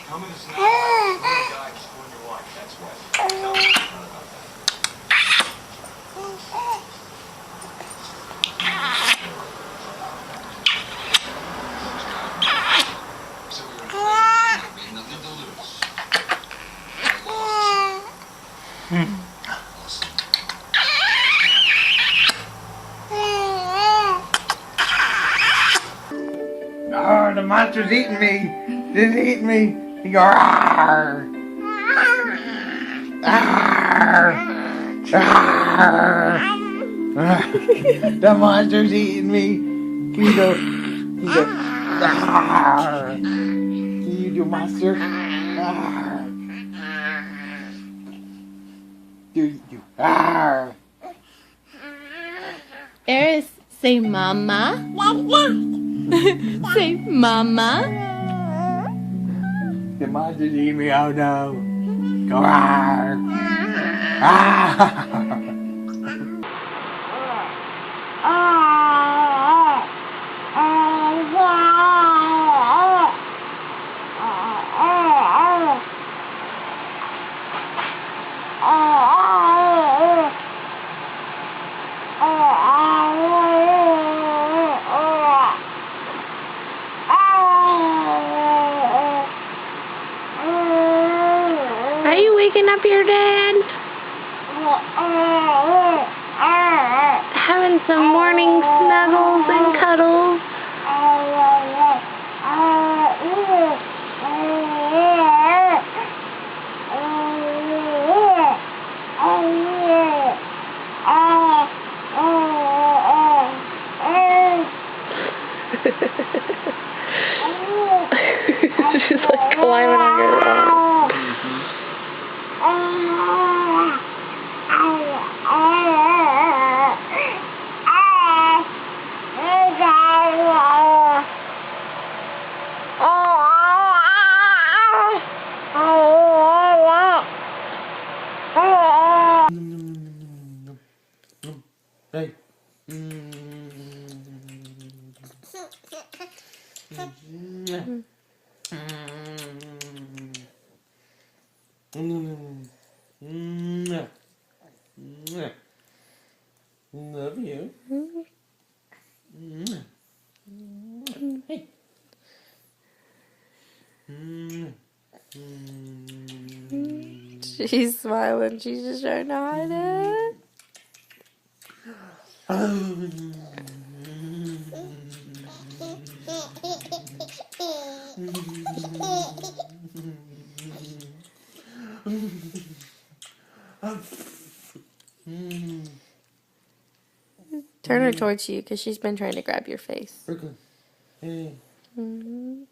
Tell me this now. You're the guy just ruined your life. That's what. Tell me about that. So we were in Florida, we had nothing to lose. I lost. Awesome. Oh, the monster's eating me. He's eating me. He go, "Arr! Arr! Arr!" The monster's eating me. He go, "Arr!" You do, monster. Arr! Do. Arr! Eris, say mama. Say mama. The monster's eating me. Oh no. Go, "Arr! Arr!" Are you waking up your dad? Having some morning snuggles and cuddles? She's like climbing on your arm. Hey. Love you. Hey. She's smiling. She's just trying to hide it. Turn her towards you because she's been trying to grab your face. Brooklyn. Hey. Mm-hmm.